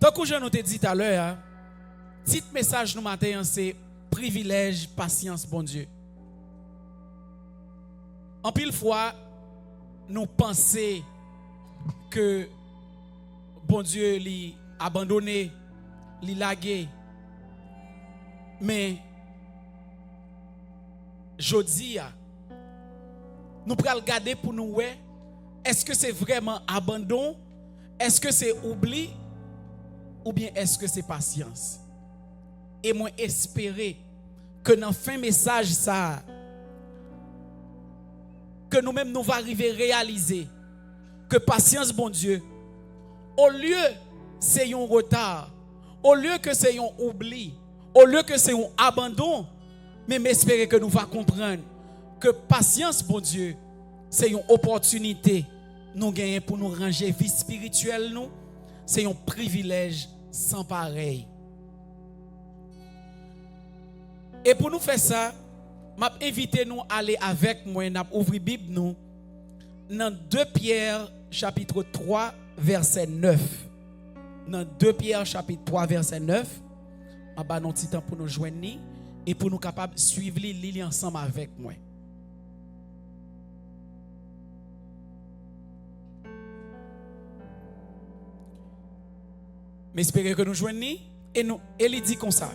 Tant que je nous t'ai dit tout à l'heure, petit message nous matin, c'est privilège, patience, bon Dieu. En pile fois, nous pensons que bon Dieu l'a abandonné, l'a lagué. Mais jodi nous prenons regarder pour nous voir, est-ce que c'est vraiment abandon, est-ce que c'est oubli ou bien est-ce que c'est patience? Et moi espérer que dans fin message ça que nous-mêmes nous va arriver à réaliser que patience bon Dieu au lieu c'est un retard, au lieu que c'est un oubli, au lieu que c'est un abandon, mais m'espérer que nous va comprendre que patience bon Dieu c'est une opportunité nous gagner pour nous ranger vie spirituelle nous, c'est un privilège sans pareil. Et pour nous faire ça, m'a invité nous à aller avec moi, n'a ouvrir Bible nous dans 2 Pierre chapitre 3 verset 9. Dans 2 Pierre chapitre 3 verset 9, m'a ba un petit temps pour nous joindre et pour nous capables de suivre l'île ensemble avec moi. Mais espérez que nous joignons et il dit comme ça.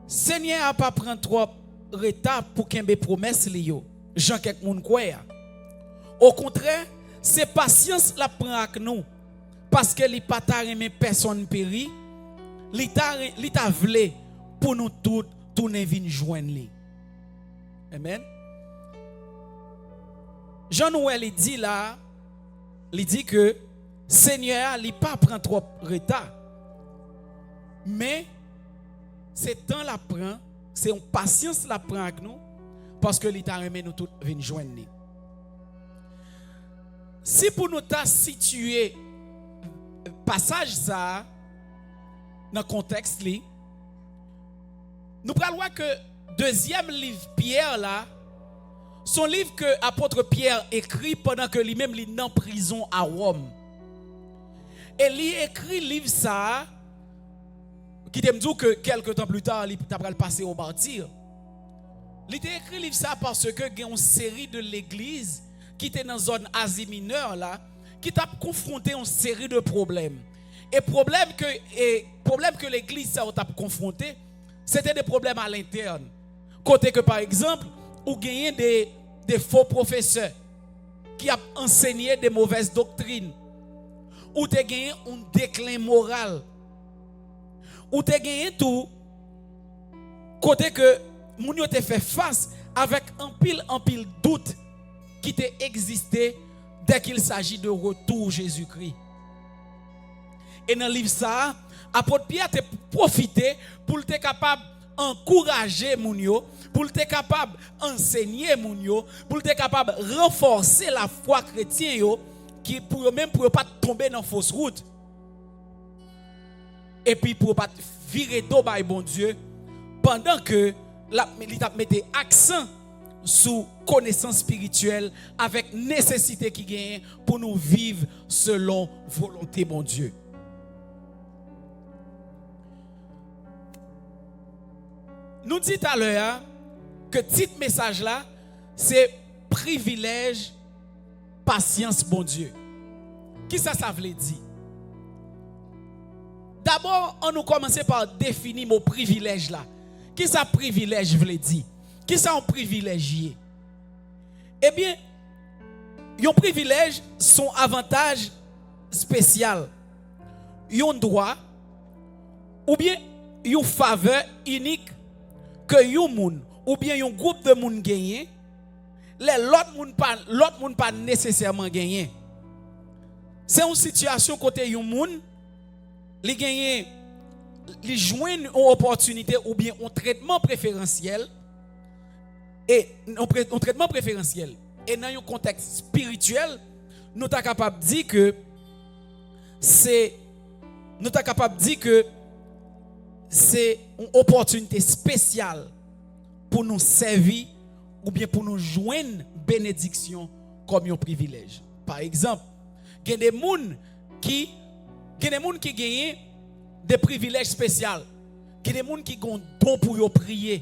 Seigneur a pas prendre trop retard pour qu'il ait promesse liyo. Jean quelques monde croit. Au contraire, c'est patience la prend avec nous parce que li pas ta remet personne péri. Li ta vle pour nous tous tourner vinn joindre li. Amen. Jean-Noël dit là, il dit que Seigneur li pas prend trop retard. Mais c'est temps la prend, c'est une patience la prend avec nous parce que l'État remet nous tous venir joindre. Si pour nous ta situé passage ça dans le contexte li, nous prenons que deuxième livre Pierre là, son livre que apôtre Pierre écrit pendant que lui-même il est en prison à Rome. Et il écrit livre ça qui te dit que quelques temps plus tard il t'a passé au martyr. Il a écrit livre ça parce que il y a une série de l'église qui était dans la zone Asie mineure là, qui t'a confronté à une série de problèmes. Et problème que l'église ça t'a confronté, c'était des problèmes à l'interne. Côté que par exemple, ou gagné des faux professeurs qui ont enseigné des mauvaises doctrines, ou tu as gagné un déclin moral, ou tu as gagné tout, côté que moun yo te fait face avec un pile doute qui te existé dès qu'il s'agit de retour Jésus-Christ. Et dans le livre ça, apôtre Pierre te profité pour être capable encourager moun yo, pour être capable enseigner moun yo, pour être capable renforcer la foi chrétienne yo, qui pour même pour pas tomber dans fausse route. Et puis pour pas virer d'eau by bon Dieu pendant que il a mis accent sur connaissance spirituelle avec nécessité qui gagne pour nous vivre selon volonté bon Dieu. Nous dit tout à l'heure que petit message là c'est privilège patience bon Dieu. Qui ça veut dire? D'abord, on nous commencer par définir mon privilège là. Qui ça privilège veut dire? Qui ça un privilégié? Eh bien, un privilège son avantage spécial, un droit ou bien une faveur unique que un moun ou bien un groupe de moun gagne, l'autre moun pas nécessairement gagné. C'est une situation côté un moun li gagne li joindre une opportunité ou bien un traitement préférentiel et un traitement préférentiel et dans un contexte spirituel nous sommes capables de dire que c'est une opportunité spéciale pour nous servir ou bien pour nous joindre bénédiction comme un privilège. Par exemple, il y a des gens qui Il y a des gens qui gagnent des privilèges spéciaux. Il y a des gens qui ont don pour prier.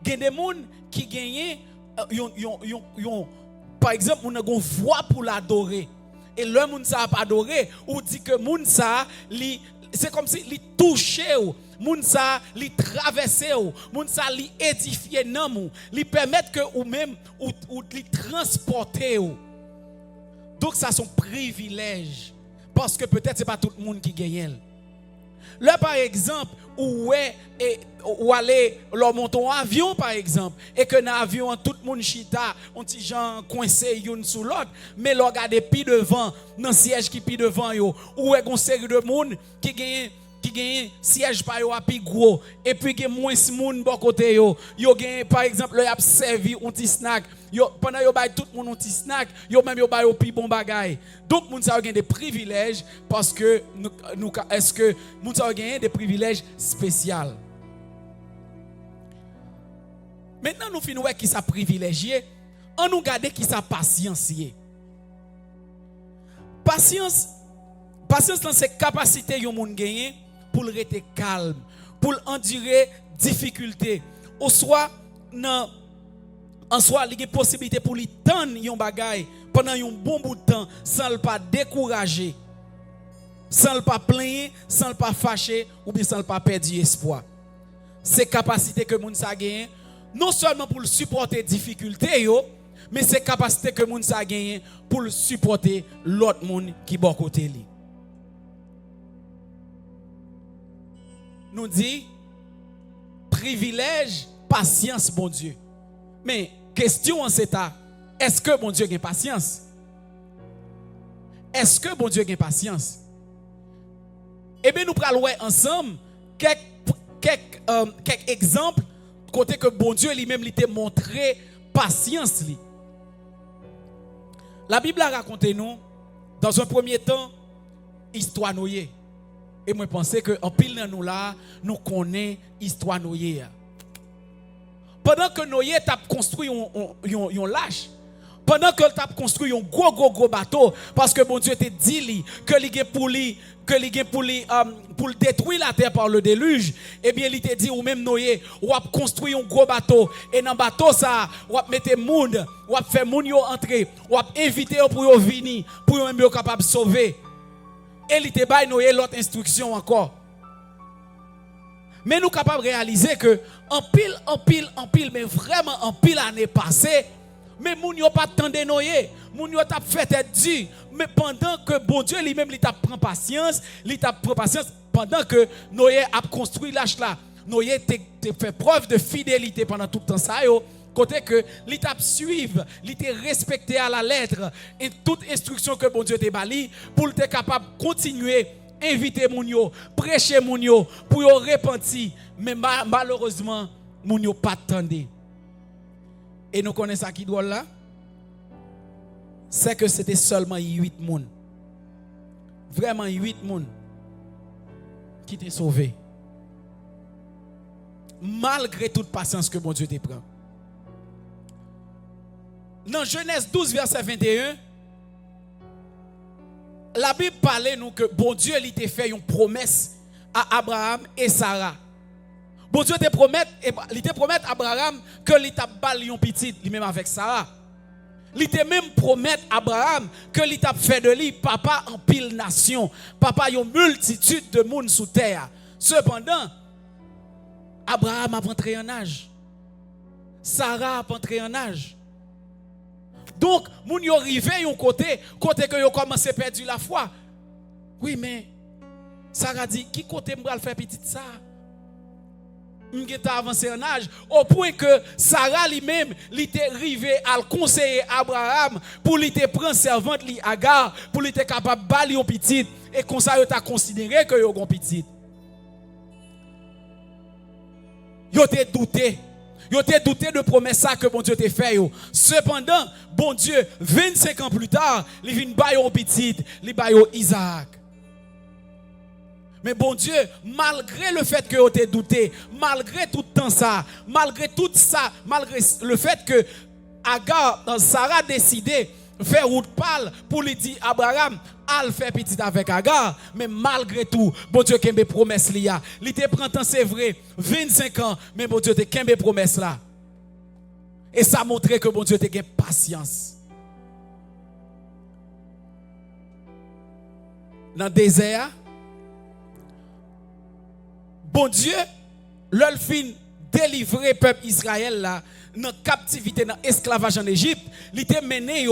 Il y a des gens qui gagnent, par exemple, on a une voix pour l'adorer. Et le monde ça pas adoré ou dit que monde ça c'est comme si li touché ou monde ça li traversé ou monde ça li édifié nan ou li permettre que ou même ou li transporter ou. Donc ça son privilège parce que peut-être c'est pas tout le monde qui gagne. Là par exemple ou aller leur monter en avion par exemple et que dans l'avion tout le monde chita on petit gens coincé une sous l'autre mais leur regarder pi devant dans siège qui pi devant yo ou est une série de monde qui gagne siège pas yo a pi gros et puis que moins monde bon côté yo gagne par exemple le y a servi un petit snack yo pendant yo bay tout le monde un petit snack yo même yo bay au pi bon bagay donc moun ça gagne des privilèges parce que nous est-ce que moun ça gagne des privilèges spéciaux. Maintenant nous finissons qui ça privilégié on nous garder qui ça patientier. Patience dans ses capacités yon moun gagner pour rester calme, pour endurer difficulté. Ou soit en soit il y a possibilité pour lui tendre yon bagay pendant un bon bout de temps sans le pas décourager, sans le pas plaindre, sans le pas fâcher ou bien sans le pas perdre espoir. C'est capacité que moun sa gagne non seulement pour supporter difficulté yo, mais c'est capacité que moun sa gagne pour supporter l'autre monde qui bon côté li. Nous dit privilège, patience bon Dieu. Mais question en c'est est-ce que bon Dieu a patience? Est-ce que bon Dieu a patience? Eh bien nous prenons ensemble quelques exemples côté que bon Dieu lui-même lui t'a montré patience li. La Bible a raconté nous dans un premier temps histoire Noé. Et moi pense que en pile dans nous là nous connaît histoire Noé. Pendant que Noé t'a construit un lâche, pendant que t'a construit un gros bateau parce que bon Dieu t'a dit que il pour détruire la terre par le déluge, eh bien il t'a dit ou même Noé ou a construit un gros bateau et dans bateau ça ou a mettre monde ou a faire moun yo entrer ou a inviter pour yo venir pour yo même yo capable sauver. Et il te baille Noé l'autre instruction encore. Mais nous sommes capables de réaliser que en pile, mais vraiment en pile année passée, mais moun yo pas tendé Noé, moun yo t'a fait tête dure, mais pendant que bon Dieu lui-même il t'a prend patience, pendant que Noé a construit l'arche là, Noé t'a fait preuve de fidélité pendant tout le temps ça yo. Côté que l'étape suivre, l'étape respecté à la lettre et toute instruction que bon Dieu t'a bali pour être capable de continuer inviter moun yo, prêcher moun yo pour yo repentir mais malheureusement moun yo pas attendé. Et nous connaissons ça qui doit là, c'est que c'était seulement 8 moun. Vraiment 8 moun qui t'est sauvé. Malgré toute patience que bon Dieu te prend. Dans Genèse 12, verset 21, la Bible parlait nous que bon Dieu lui t'a fait une promesse à Abraham et Sarah. Bon Dieu te promet à Abraham que il t'a bali un petit, lui-même avec Sarah. Il t'a même promet à Abraham que il t'a fait de lui papa en pile nation, papa une multitude de monde sous terre. Cependant, Abraham a entré en âge. Sarah a entré en âge. Donc, moun yo rivé yon côté que yo commencé à perdre la foi. Oui, mais Sarah dit qui côté m'bral faire petit ça? M'geta avancé en âge au point que Sarah lui-même li était rivé à conseiller Abraham pour lui te prendre servante li Agar pour lui te capable bali yon petit et comme ça yo t'a considéré que yo gon petit. Yo te douté. Yo te douté de promesse que bon Dieu t'a fait. Cependant, bon Dieu, 25 ans plus tard, il vient bailler un petit, il baille Isaac. Mais bon Dieu, malgré le fait que yo te douté, malgré tout temps ça, malgré le fait que Agar, Sarah décidé faire route pâle pour lui dire Abraham, al fait petit avec Agar, mais malgré tout, bon Dieu kembe promesse li a. Li te prend temps c'est vrai, 25 ans, mais bon Dieu te kembe promesse là. Et ça montre que bon Dieu te gen patience. Dans le désert, bon Dieu, leur fin délivrer peuple Israël là dans captivité, dans esclavage en Égypte, il t'a mené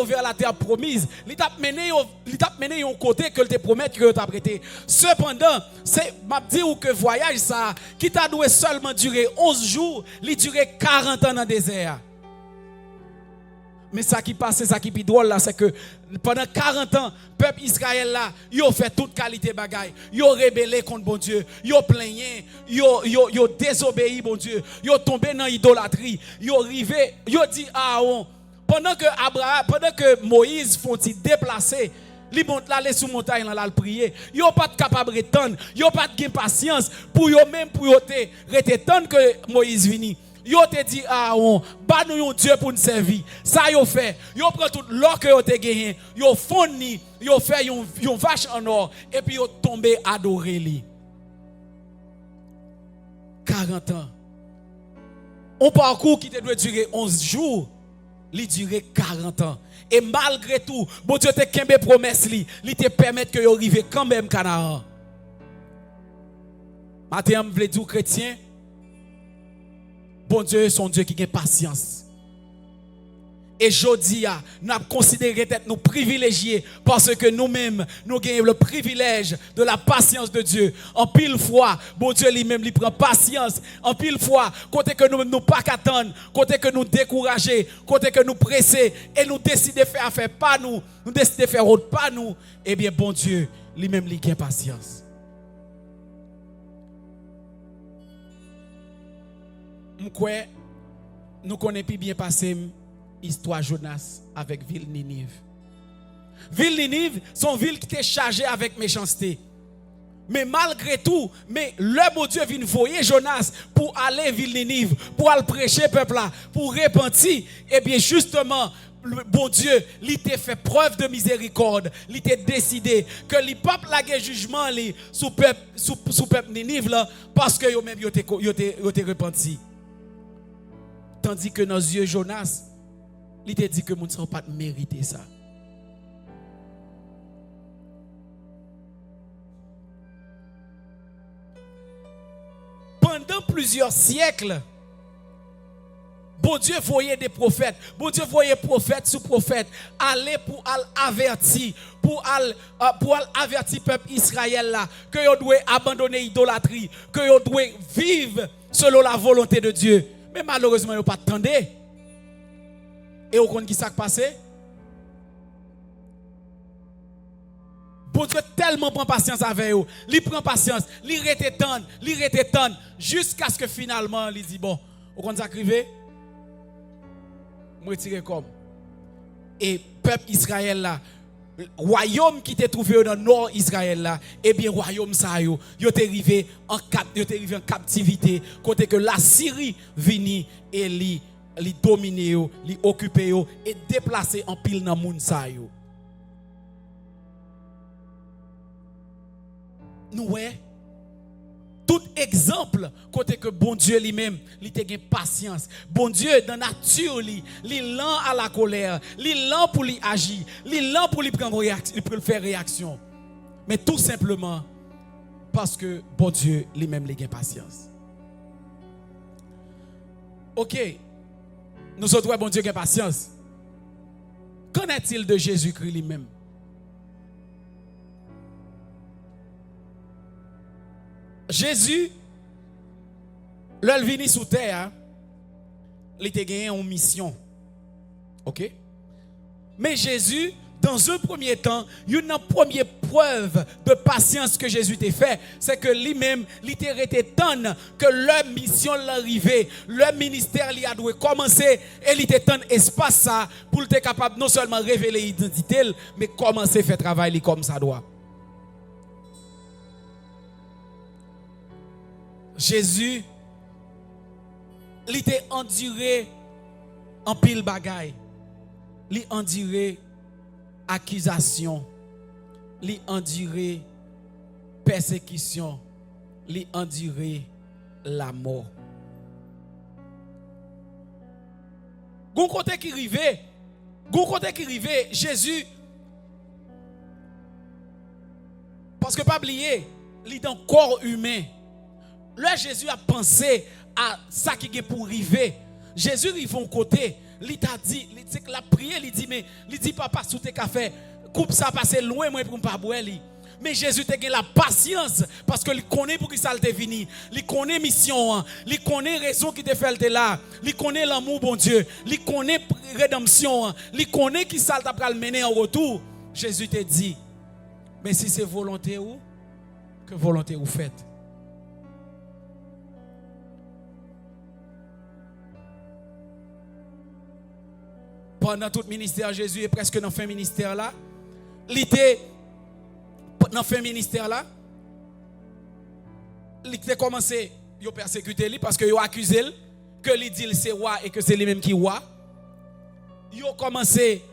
vers la terre promise, il t'a mené au côté que te promet que t'a prêté. Cependant, c'est m'a dit que voyage ça qui t'a dû seulement durer 11 jours, il durait 40 ans dans le désert. Mais ça qui passe, ça qui est drôle là, c'est que pendant 40 ans, le peuple Israël là, ils ont fait toute qualité de bagaille. Ils ont rébellé contre bon Dieu. Ils ont plaigné. Ils ont désobéi bon Dieu. Ils ont tombé dans l'idolâtrie. Ils ont arrivé. Ils ont dit à Aaron, pendant que Moïse font déplacer, ils montent là sur montagne là le prier. Ils n'ont pas de capable de attendre. Ils n'ont pas de patience pour eux même pour attendre que Moïse vienne. Yo te dit à Aaron, ba nous un Dieu pour nous servir. Ça yo fait. Yo prend tout l'or que yo te gagné, yo fourni, yo fait yon vache en or et puis yo tombé adorer lui. 40 ans. Un parcours qui te doit durer 11 jours, il durer 40 ans. Et malgré tout, bon Dieu te kembe promesse li, il te permet que yo arrive quand même Canaan. Matin, je veux dire chrétien, bon Dieu, son Dieu qui a patience. Et jodi a, nous avons considéré d'être nous privilégiés parce que nous-mêmes, nous avons le privilège de la patience de Dieu. En pile fois, bon Dieu lui-même, il prend patience. En pile fois, côté que nous pas qu'attendre, côté que nous décourager, côté que nous presser, et nous décider de faire affaire pas nous décider de faire autre pas nous, eh bien, bon Dieu, lui-même, il a patience. Nous connaissons plus bien passé l'histoire Jonas avec ville Ninive. Ville Ninive, son ville qui était chargée avec méchanceté. Mais malgré tout, le bon Dieu vient voyer Jonas pour aller ville Ninive, pour aller prêcher peuple là, pour repentir. Et bien justement, le bon Dieu, il t'a fait preuve de miséricorde. Il t'a décidé que le peuple a un jugement sous peuple Ninive là, parce que eux-mêmes ils étaient repentis. Tandis que dans nos yeux, Jonas, il t'a dit que nous ne sommes pas mériter ça. Pendant plusieurs siècles, bon Dieu voyait des prophètes, bon Dieu voyait prophète sous prophète, aller pour avertir, pour avertir le peuple Israël là, que ils doivent abandonner l'idolâtrie, que ils doivent vivre selon la volonté de Dieu. Mais malheureusement, ils n'ont pas attendu. Et vous comprenez qui s'est passé? Bon Dieu tellement prend patience avec eux. Il prend patience, il rete tendre, jusqu'à ce que finalement, il dit, bon, vous comprenez ça arrivé? Je retire comme. Et peuple Israël là, royaume qui était trouvé dans le nord Israël là, eh bien royaume ça yo était arrivé en captivité, côté que la Syrie vini et li dominer yo, li occuper yo et déplacer en pile dans moun ça yo. Nous ouais tout exemple côté que bon Dieu lui-même il te gen patience. Bon Dieu dans nature il lent à la colère, il lent pour lui agir, il lent pour lui prendre réaction, il peut faire réaction. Mais tout simplement parce que bon Dieu lui-même il gen patience. OK. Nous autres bon Dieu gen patience. Qu'en est-il de Jésus-Christ lui-même? Jésus, l'ol vini sous terre, il était gagné en mission. OK? Mais Jésus, dans un premier temps, une première preuve de patience que Jésus t'a fait, c'est que lui-même, il était resté tant que leur mission l'arrivée, leur ministère lui a dû commencer et il était tant espace ça pour être capable non seulement révéler l'identité, mais commencer à faire travail comme ça doit. Jésus, il était enduré en pile bagaille. Il enduré accusation, li endurer persécution, li endurer la mort. Gon côté qui rive, Jésus, parce que pas oublier, il est dans le corps humain. Là, Jésus a pensé à ça qui est pour arriver. Jésus arrive au côté, il t'a dit, la prière, il dit papa, sous tes cafés, coupe ça passer loin moi pour pas boire. Mais Jésus t'a la patience parce que il connaît pour qui ça t'est venu, il connaît mission, il connaît raison qui te fait le là, il connaît l'amour bon Dieu, il connaît rédemption, il connaît qui ça t'a pral mener en retour. Jésus t'a dit, mais si c'est volonté ou que volonté vous faites. Pendant tout ministère, Jésus est presque dans fin ministère là. Il était dans fin ministère là. Il a commencé à persécuter lui parce que il a accusé que il dit c'est roi et que c'est lui même qui est roi. Il a commencé,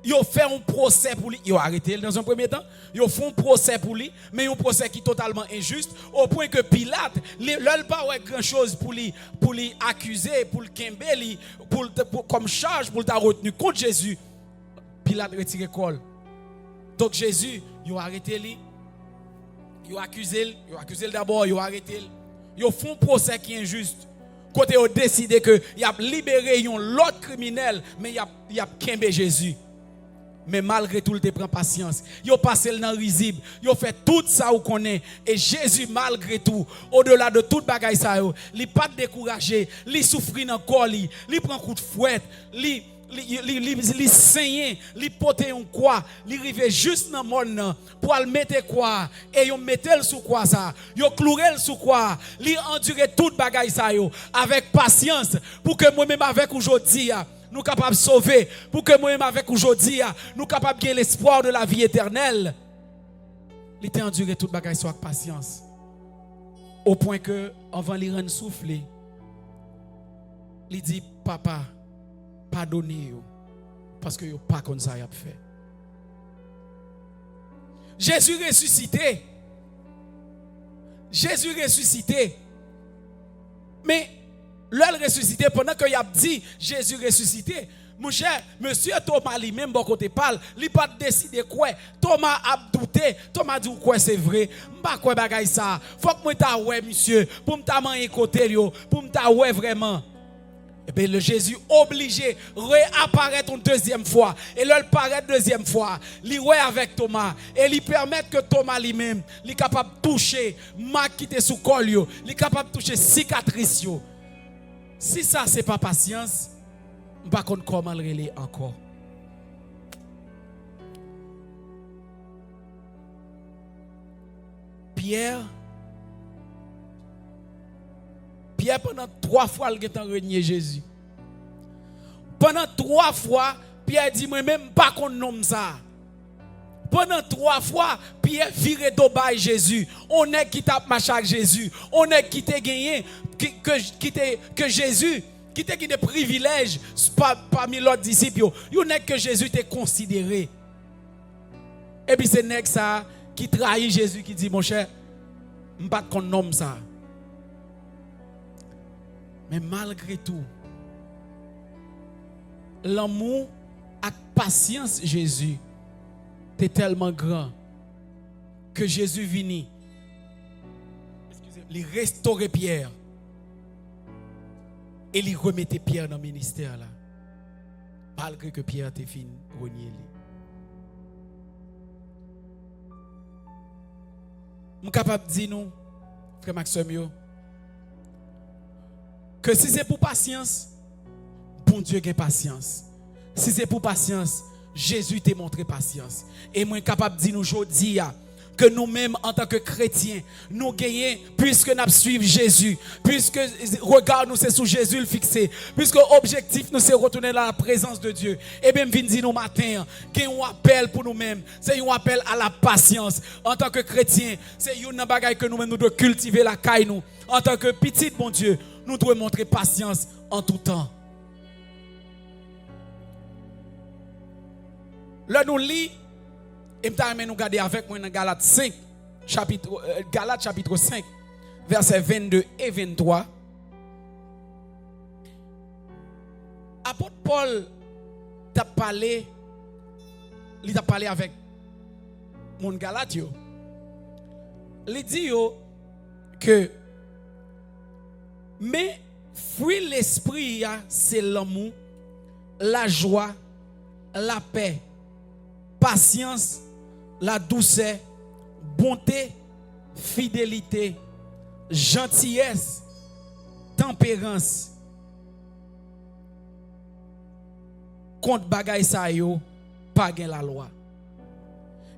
il a fait un procès pour lui, il a arrêté dans un premier temps. Il a fait un procès pour lui, mais un procès qui est totalement injuste au point que Pilate, il n'a pas grand chose pour lui accuser, pour le kembe, comme charge pour le retenu contre Jésus. Pilate retire col. Donc Jésus, il a arrêté lui. Il a accusé d'abord, il a arrêté. Il a fait un procès qui est injuste. Côté il a décidé que il a libéré l'autre criminel, mais il a kembe Jésus. Mais malgré tout, il te prend patience. Il a passé dans le risible. Il a fait tout ça qu'on connaît. Et Jésus, malgré tout, au-delà de toute bagaille ça, il n'est pas découragé. Il souffre dans le corps. Il prend un coup de fouette. Il saigne. Il porte un quoi. Il arrive juste dans le monde pour le mettre quoi. Et il mette le sous quoi ça. Il cloué le sous quoi. Il endure toute bagaille ça avec patience. Pour que moi-même avec aujourd'hui, nous capables de sauver, pour que moi-même avec aujourd'hui, nous capables de gagner l'espoir de la vie éternelle. Il était enduré toute bagaille avec patience. Au point que, avant de rendre souffler, il dit, papa, pardonnez-vous, parce que vous n'avez pas comme ça fait. Jésus ressuscité. Mais, l'heure ressuscité, pendant qu'il a dit Jésus ressuscité, mon cher, monsieur Thomas lui-même, bon côté parle, il n'a pas décidé quoi. Thomas a douté. Thomas dit quoi c'est vrai. M'pa quoi bagay ça. Faut que moi ta ouais monsieur, pour m'ta manger côté yo, pour m'ta ouais vraiment. Et bien le Jésus obligé réapparaître une deuxième fois. Et là il paraît deuxième fois, il ouais avec Thomas et il permet que Thomas lui-même, il est capable de toucher marque qui était sous col yo, il est capable de toucher cicatrice yo. Si ça, ce n'est pas patience, je ne sais pas comment le relayer encore. Pierre, pendant 3 fois, il a renié Jésus. Pendant 3 fois, Pierre dit, moi-même, pas qu'on nomme ça. Pendant 3 fois, Pierre vire d'obaye Jésus. On est qui tape marché avec Jésus. On est qui t'a gagné, que Jésus, qui t'a gagné des privilèges parmi l'autre disciples. On est que Jésus t'a considéré. Et puis c'est nèg ça qui trahit Jésus qui dit, mon cher, je ne sais pas qu'on nomme ça. Mais malgré tout, l'amour et patience Jésus est tellement grand que Jésus vini, il restaurer Pierre et il remettait Pierre dans le ministère là, malgré que Pierre était fini renier. Je suis capable de dire nous, frère Maxime, que si c'est pour patience, bon Dieu a patience. Si c'est pour patience, Jésus t'a montré patience. Et moi, capable de dire nous aujourd'hui que nous-mêmes, en tant que chrétiens, nous gagnons puisque nous suivons Jésus, puisque regard nous c'est sur Jésus le fixé, puisque objectif nous c'est retourner dans la présence de Dieu. Et bien, viens dire nous matin, qu'il y a un appel pour nous-mêmes, c'est un appel à la patience. En tant que chrétiens, c'est une bagaille que nous-mêmes nous devons cultiver la caille nous. En tant que petit, mon Dieu, nous devons montrer patience en tout temps. Là, nous lisons Et je nous garder avec moi dans Galates 5, Galates chapitre 5, versets 22 et 23. Apôtre Paul t'a parlé, il t'a parlé avec mon Galate. Il dit que mais fruit l'esprit c'est l'amour, la joie, la paix, patience, la douceur, bonté, fidélité, gentillesse, tempérance. Contre bagay sa yo, pas gen la loi.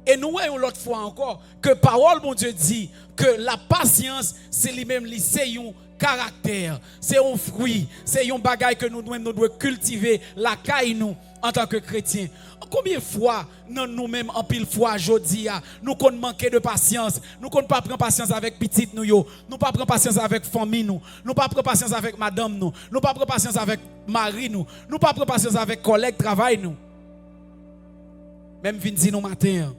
Et nous voyons l'autre fois encore que parole mon Dieu dit que la patience c'est lui-même c'est un caractère, c'est un fruit, c'est un bagay que nous devons cultiver la caille nous en tant que chrétiens. Combien de fois nous-mêmes en pile fois jodi nous qu'on manquer de patience, nous qu'on pas prendre patience avec petite nous yo, nous pas prendre patience avec famille nous pas prendre patience avec madame nous pas prendre patience avec mari nous pas prendre patience avec collègue travail nous. Même vinn di nous matin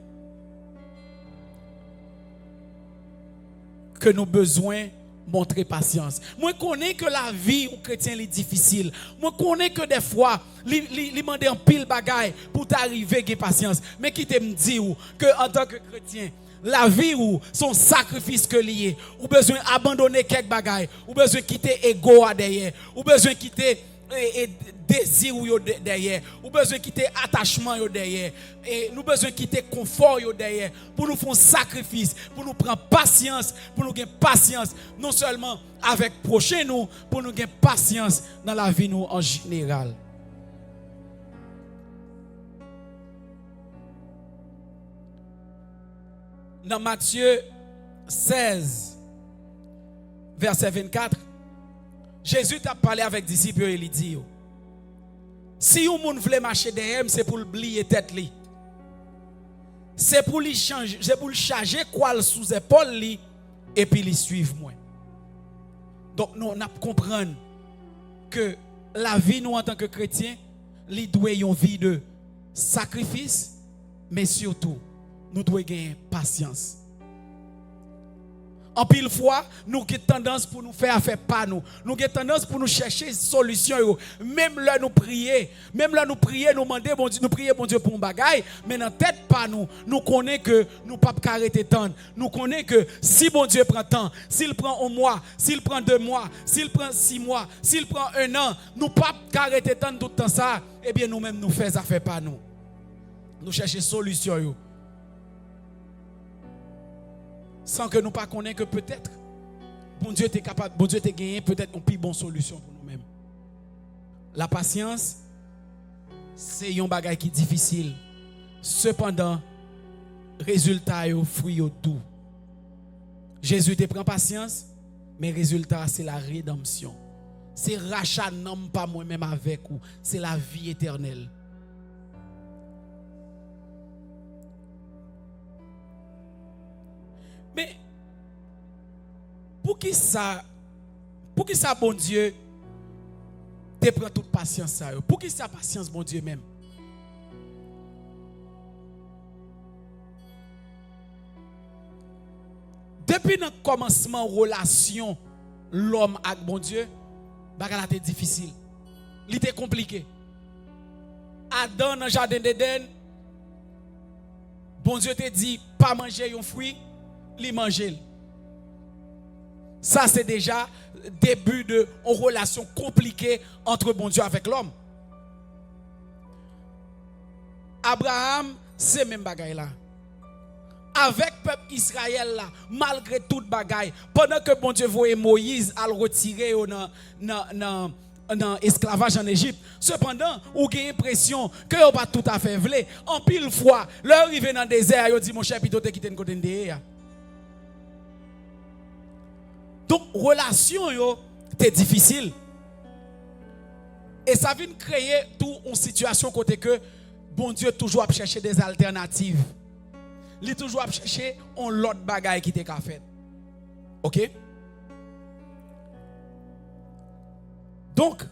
que nous besoin montrer patience. Moi connais que la vie au chrétien est difficile. Moi connais que des fois li demander un pile bagaille pour t'arriver avec patience. Mais qui te me dit que en tant que chrétien la vie ou son sacrifice que lié, ou besoin abandonner quelques bagailles, ou besoin quitter ego derrière, ou besoin quitter et désir yo derrière, ou besoin quitter attachement yo derrière, et nous besoin quitter confort yo derrière pour nous faire un sacrifice, pour nous prendre patience, pour nous gagner patience non seulement avec prochain nous, pour nous gagner patience dans la vie nous en général. Dans Matthieu 16 verset 24, Jésus t'a parlé avec les disciples et il dit si un monde veut marcher derrière, c'est pour oublier tête li. C'est pour lui changer, c'est pour charger quoi sous épaule li et puis lui suivre moi. Donc nous on comprendre que la vie nous en tant que chrétiens, li doit une vie de sacrifice, mais surtout nous devons gagner patience. En pile fois, nous avons tendance pour nous faire pas nous. Nous avons tendance pour nous chercher solution. Même là nous prier, nous demander bon Dieu, nous prier bon Dieu pour un bagaille, mais dans tête pas nous. Nous connaissons que nous pas arrêter temps. Nous connaissons que si bon Dieu prend temps, s'il prend un mois, s'il prend 2 mois, s'il prend 6 mois, s'il prend 1 an, nous pas arrêter temps tout le temps ça. Eh bien nous-mêmes nous faisons affaire pas nous. Nous cherchons solution. Sans que nous pas connaissons que peut-être bon Dieu est capable, bon Dieu est gagné peut-être une plus bonne solution pour nous-mêmes. La patience c'est un bagage qui est difficile. Cependant, résultat est fruit doux. Jésus te prend patience, mais résultat c'est la rédemption. C'est rachat non pas moi-même avec vous, c'est la vie éternelle. Mais pour qui ça bon Dieu te prend toute patience ça? Pour qui ça patience bon Dieu même? Depuis le commencement relation l'homme avec bon Dieu, bagala était difficile. Il était compliqué. Adam dans le jardin d'Éden, bon Dieu te dit pas manger un fruit. Li manger. Ça c'est déjà début de une relation compliquée entre bon Dieu avec l'homme. Abraham c'est même bagaille là. Avec peuple Israël là, malgré toute bagaille, pendant que bon Dieu voyait Moïse à le retirer dans esclavage en Égypte. Cependant, ou avez l'impression que vous pas tout à fait vle. En pile fois, leur arrivé dans le désert, vous dit mon cher plutôt te quitter une côté de. Donc, relation était difficile. Et ça vient créer toute une situation côté que bon Dieu toujours à chercher des alternatives. Il toujours à chercher un lot de bagaille qui était fait. OK? Donc,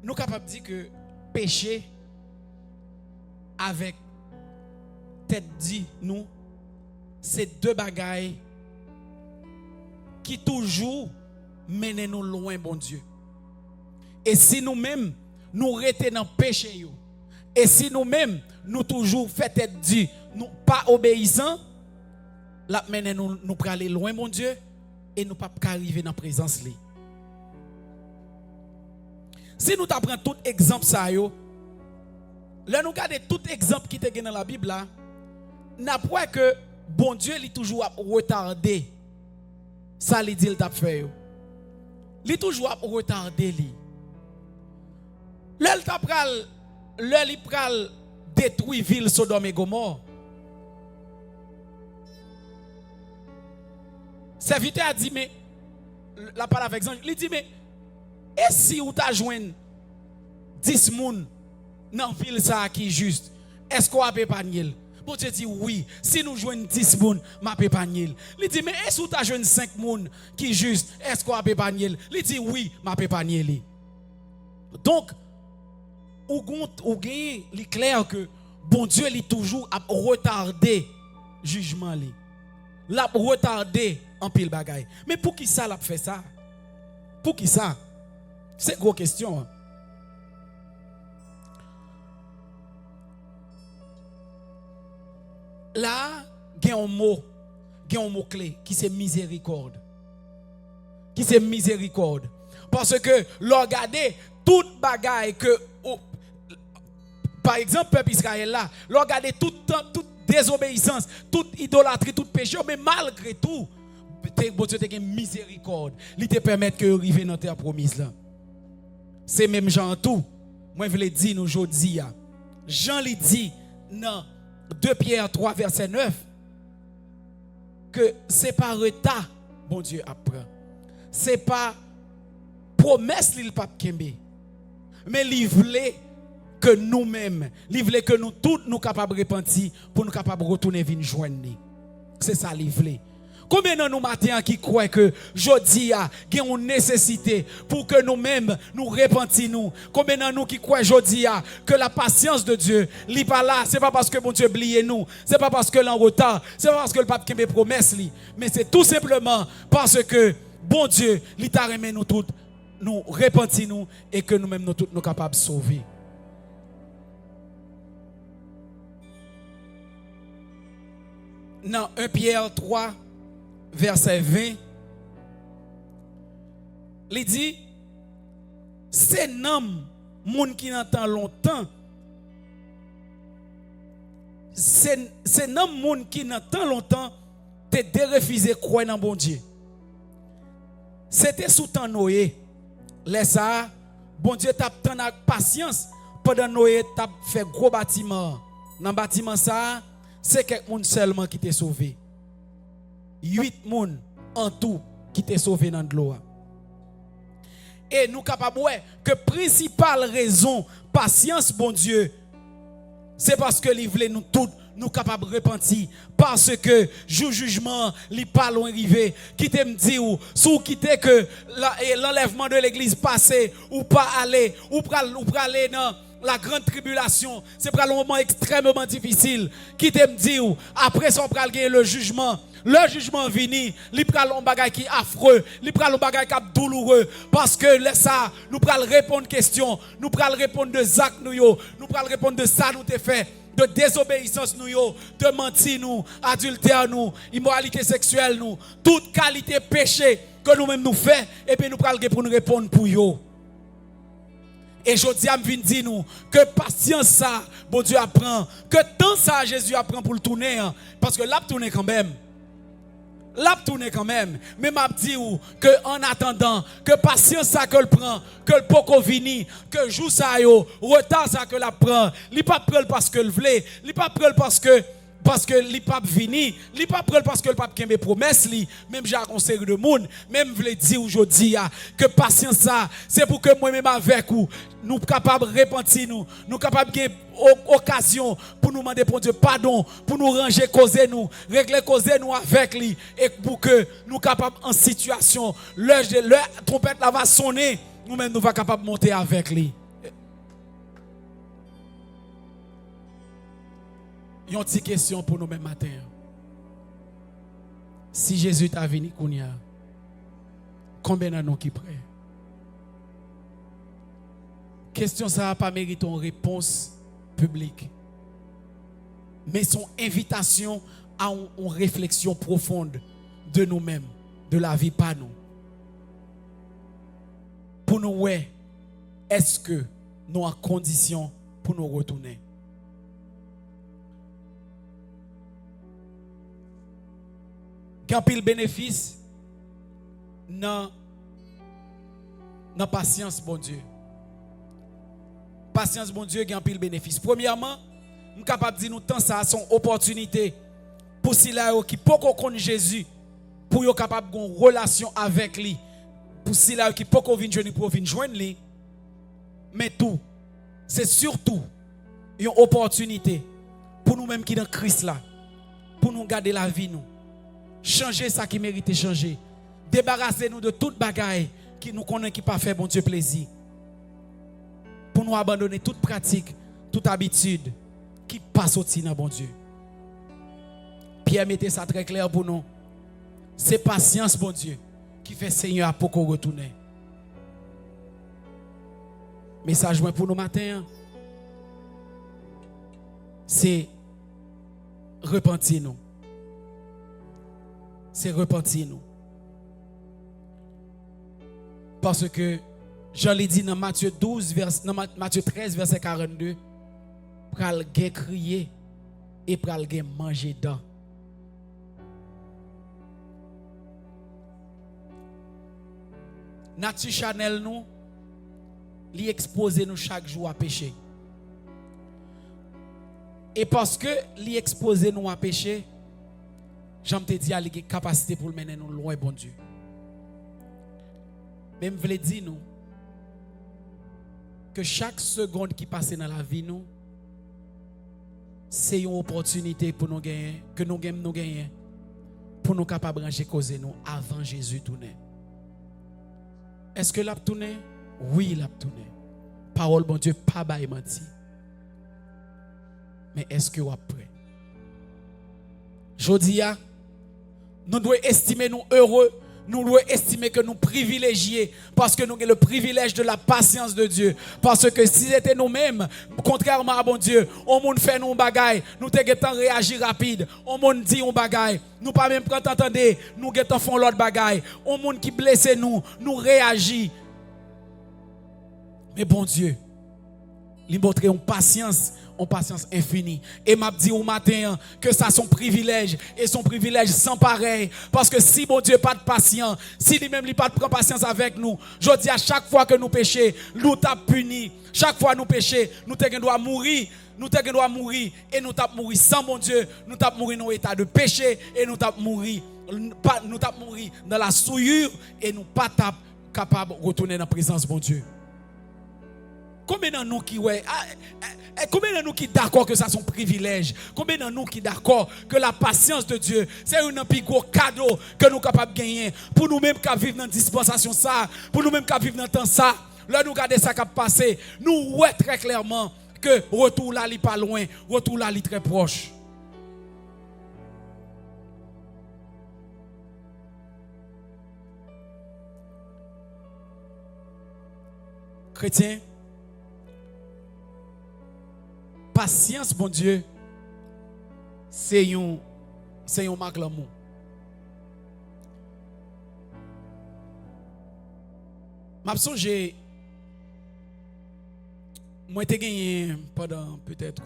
nous sommes capables de dire que péché avec tête dit nous, c'est deux bagailles qui toujours mènent nous loin, bon Dieu. Et si nous-mêmes, nous restons dans le péché, et si nous-mêmes, nous toujours fait tête dit, nous pas obéissants, la mène nous pour aller loin, mon Dieu, et nous pas arriver dans la présence. Si nous t'apprenons tout exemple, ça, là nous regardons tout exemple qui est dans la Bible, là, n'apprend que bon Dieu est toujours retardé. Ça, il dit, il t'a fait. Il est toujours retardé. Là, il pral détruire ville Sodome et Gomorrhe. Serviteur a dit, mais, la parole avec exemple, il dit, mais, et si vous t'as joint 10 moun dans la ville ça qui est juste, est-ce qu'on a épargné? Bon Dieu dit oui, si nous jouons 10 moun, m'a épargné. Il dit, mais est-ce que tu as joint 5 moun qui est juste, est-ce qu'on a épargné? Il dit oui, m'a épargné. Donc, ou gagne, il est clair que bon Dieu est toujours à retarder jugement. L'a retardé en pile bagaille. Mais pour qui ça l'a fait ça? Pour qui ça? C'est une grosse question. Là, il y a un mot clé qui c'est miséricorde. Qui c'est miséricorde. Parce que, regardez, toute bagaille que, par exemple, peuple Israël là, regardez toute désobéissance, toute idolâtrie, tout péché, mais malgré tout, bon Dieu te miséricorde. Il te permet que vous arriviez dans terre promise là. C'est même Jean tout. Moi je veux dire nous aujourd'hui. Jean lui dit dans 2 Pierre 3 verset 9 que c'est pas retard bon Dieu apprend. C'est pas promesse l'il pas kembe. Mais il voulait que nous-mêmes, il voulait que nous tous nous capables de repentir pour nous capables de retourner venir joindre. C'est ça il voulait. Combien de nous matin qui croient que jodi a une nécessité pour que nous-mêmes nous repentions? Combien de nous qui croient jodi a que la patience de Dieu n'est pas là? C'est pas parce que bon Dieu oublie nous, c'est pas parce que l'en retard, c'est pas parce que le pape qui me promesse li, mais c'est tout simplement parce que bon Dieu li t'a remis nous toutes, nous repentir et que nous-mêmes nous toutes nous capables de sauver. Dans 1 Pierre 3 verset 20, il dit, c'est nom moun qui n'entend longtemps, c'est nom moun qui n'entend longtemps, te dérefuser croire dans bon Dieu. C'était sous temps Noé, laisse ça, bon Dieu t'a tant avec patience pendant Noé t'a fait gros bâtiment. Dans bâtiment ça, c'est quelques moun seulement qui t'est sauvé. 8 moun en tout qui t'est sauvé dans l'eau. Et nous capables que principale raison patience bon Dieu c'est parce que il voulait nous tous nous capables de repentir parce que jugement li pas loin arrivé qui te me dit ou sous quitter que l'enlèvement de l'église passé ou pas aller ou aller dans la grande tribulation, c'est pour un moment extrêmement difficile. Qui te me dit après ça on pral gagner le jugement vini, li pral un bagay qui affreux, li pral un bagay qui douloureux parce que là ça nous pral répondre question, nous pral répondre de actes nous pral répondre de ça nous te fait de désobéissance nous de mentir nous, adultère nous, immoralité sexuelle nous, toute qualité péché que nous-mêmes nous fait et puis nous pral pour nous répondre pour yo. Et je dis à me dire nous que patience ça, bon Dieu apprend, que tant ça Jésus apprend pour le tourner, parce que là tourner quand même. Là tourner quand même. Mais m'a dit que en attendant, que patience ça que le prend, que le poko vini, que joue ça yo, retard ça que la prend, li pas prend parce que le voulait, li pas prend parce que li pape vini, li pas prend parce que le pape kembe promesse li, même j'ai un série de monde, même voulait dire aujourd'hui que patience ça, c'est pour que moi-même avec vous nous capables de repentir nous capables de occasion pour nous demander pour Dieu pardon, pour nous ranger causer nous, régler causer nous avec lui et pour que nous capables en situation, l'heure trompette là va sonner, nous-mêmes nous va capables de monter avec lui. Une petite question pour nous même matin. Si Jésus t'a venu kounya, combien de nous qui prêt? Question ça n'a pas mérité une réponse publique. Mais son invitation à une réflexion profonde de nous-mêmes, de la vie pas nous. Pour nous, ouais, est-ce que nous avons condition pour nous retourner? Quand pile bénéfice dans patience, bon Dieu. Patience, bon Dieu, quand pile bénéfice. Premièrement, nous sommes capables de dire nous temps ça son opportunité pour ceux qui ne connaissent pas Jésus, pour être capable d'avoir une relation avec lui, pour ceux qui ne connaissent pas pour venir joindre lui. Mais tout, c'est surtout une opportunité pour nous-mêmes qui sont dans Christ là, pour nous garder la vie nous. Changer ça qui mérite de changer. Débarrasser nous de toute bagaille qui nous connaît qui pas fait bon Dieu plaisir. Pour nous abandonner toute pratique, toute habitude qui passe au-dessus dans bon Dieu. Pierre mettait ça très clair pour nous. C'est patience bon Dieu qui fait Seigneur pour qu'on retourne. Message pour nous matin, c'est repentir nous. C'est repentir nous. Parce que Jean l'a dit dans Matthieu 13, verset 42, pral gen crier et pral gen manger dedans. Nature Chanel nous, li expose nous chaque jour à pécher. Et parce que li expose nous à pécher, j'aime te dire, il a une capacité pour mener nous loin, bon Dieu. Même je veux dire nous que chaque seconde qui passe dans la vie nous, c'est une opportunité pour nous gagner, que nous gagnons pour nous capables de ranger causer nous avant Jésus tourner. Est-ce que l'a tourné? Oui, l'a tourné. Parole bon Dieu pas bail menti. Mais est-ce que vous êtes prêt? Jodi a, nous devons estimer nous heureux, nous devons estimer que nous privilégiés parce que nous avons le privilège de la patience de Dieu. Parce que si c'était nous-mêmes, contrairement à bon Dieu, on monde fait nous bagaille, nous devons réagir rapide. On monde dit on bagaille, nous pas même prendre entendre, nous devons faire l'autre bagaille. On monde qui blesse nous, nous réagit. Mais bon Dieu, il montre une patience infinie. Et m'a dit au matin que ça son privilège et son privilège sans pareil. Parce que si bon Dieu pas de patience, si lui-même il pas de patience avec nous, je dis à chaque fois que nous péchons, nous t'a puni. Chaque fois nous péchons, nous doit mourir. Nous doit mourir et nous t'a mourir sans mon Dieu. Nous t'a mourir dans l'état de péché et nous t'a mourir dans la souillure et nous pas capable de retourner dans la présence de bon Dieu. Combien de nous qui combien de nous qui d'accord que ça son privilège? Combien de nous qui d'accord que la patience de Dieu c'est un plus gros cadeau que nous capables de gagner pour nous-mêmes qui vivons dans la dispensation ça, pour nous-mêmes qui vivons dans le temps ça. Là nous regarder ça qui a passé, nous voyons très clairement que retour là il pas loin, retour là il très proche. Chrétien, patience, bon Dieu, c'est un marque l'amour. M'a songé, moi j'ai gagné pendant peut-être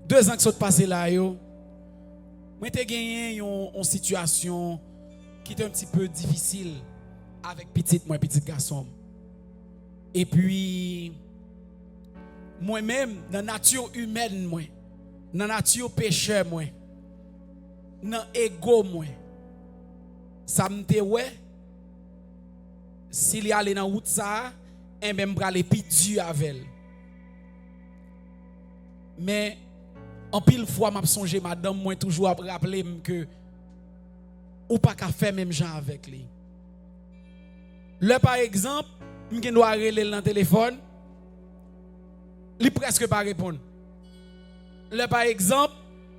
2 ans que sont passés là, moi j'ai gagné une situation qui était un petit peu difficile avec petit garçon. Et puis moi-même, dans la nature humaine, dans la nature pécheur, dans l'ego, ça me dit, ouais, s'il y a dans la route, ça, et même pour aller plus dur avec elle. Mais, en pile fois, je songe, madame, moi, toujours à rappeler que, ou pas qu'à faire même gens avec lui. Là, par exemple, je dois aller dans le téléphone. Il presque pas répondre. Là, par exemple,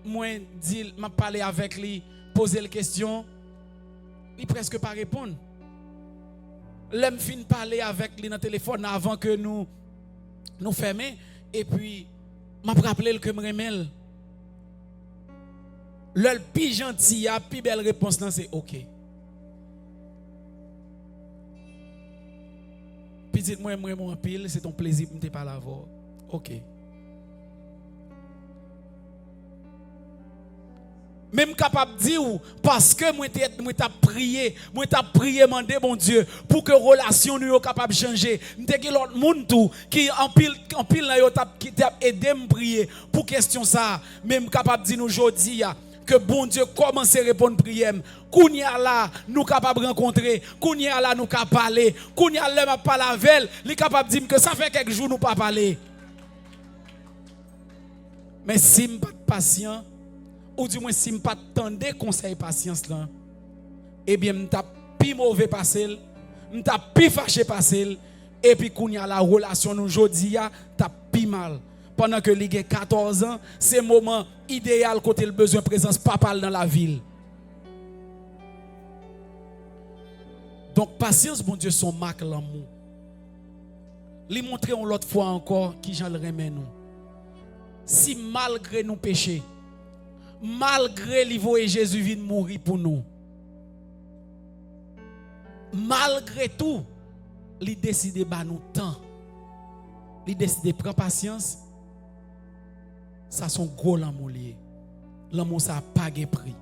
moi, m'a parlé avec lui, poser la question, il presque pas répondre. Là, je finis parler avec lui dans le téléphone avant que nous fermions. Et puis, m'a rappelé que je me le plus gentil, la plus belle réponse, c'est OK. Puis dites-moi, mon pile, c'est ton plaisir de me parler avec vous. OK. Même capable de dire parce que moi t'ai prié, demander mon Dieu pour que relation nous capable de changer. M'te que l'autre monde tout qui en pile là yo qui t'a aidé me prier pour question ça, même capable de dire nous aujourd'hui que bon Dieu commence à répondre prière. Kounya là nous capable rencontrer, kounya là nous capable parler, kounya là m'a parler avec, il capable dire que ça fait quelques jours nous pas parler. Mais si m'pas patient ou du moins si je ne pas attendre conseil patience là, eh bien je t'a plus mauvais passé, je t'a plus fâché passé et puis quand il y a la relation nous aujourd'hui t'a plus mal. Pendant que il a 14 ans, c'est le moment idéal côté le besoin de présence papa dans la ville. Donc patience bon Dieu son marque l'amour. Lui montrer on l'autre fois encore qui j'en le remet nous. Si malgré nos péchés malgré l'Ivoire et Jésus vient mourir pour nous. Malgré tout, il décide de nous temps. Il décide de prendre patience. Ça son gros l'amour lié. L'amour ça n'a pas de prix.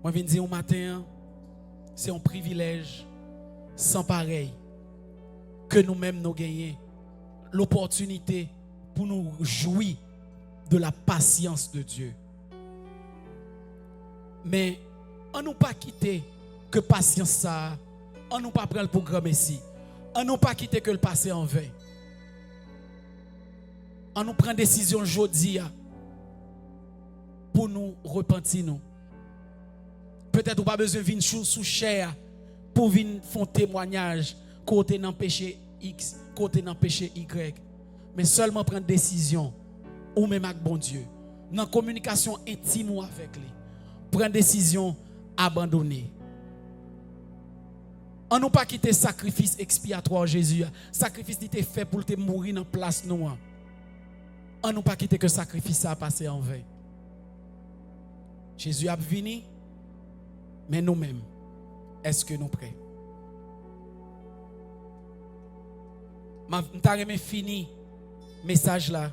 Moi je viens dire au matin, c'est un privilège sans pareil que nous-mêmes nous gagnons l'opportunité pour nous jouir de la patience de Dieu. Mais on nous pas quitter que patience ça, on nous pas prendre le programme ici. On nous pas quitter que le passé en vain. On nous prend décision aujourd'hui pour nous repentir nous. Peut-être ou pas besoin de venir sous chair pour venir faire témoignage côté dans péché X, côté dans péché Y, mais seulement prendre décision ou même avec bon Dieu, dans communication intime ou avec lui, prendre décision abandonner. On nous pas quitter sacrifice expiatoire Jésus, sacrifice qui était fait pour te mourir dans place nous. On nous pas quitter que sacrifice a passé en vain. Jésus a venu, mais nous-mêmes, est-ce que nous prêts? Je fini message là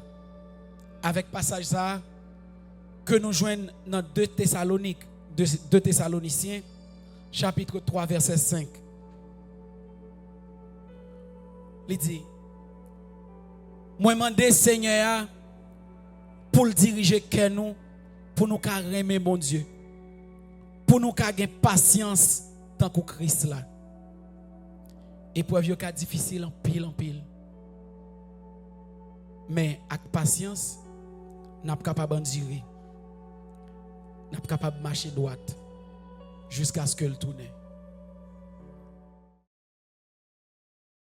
avec passage ça que nous joignons dans 2 Thessaloniciens chapitre 3 verset 5. Il dit moi demande Seigneur pour le diriger que nous pour nous aimer mon Dieu pour nous avoir patience tant que Christ là. Épreuve yo ka difficile en pile. Mais avec patience, nous sommes capables d'endurer. Nous sommes capables de marcher droite jusqu'à ce que le tourne.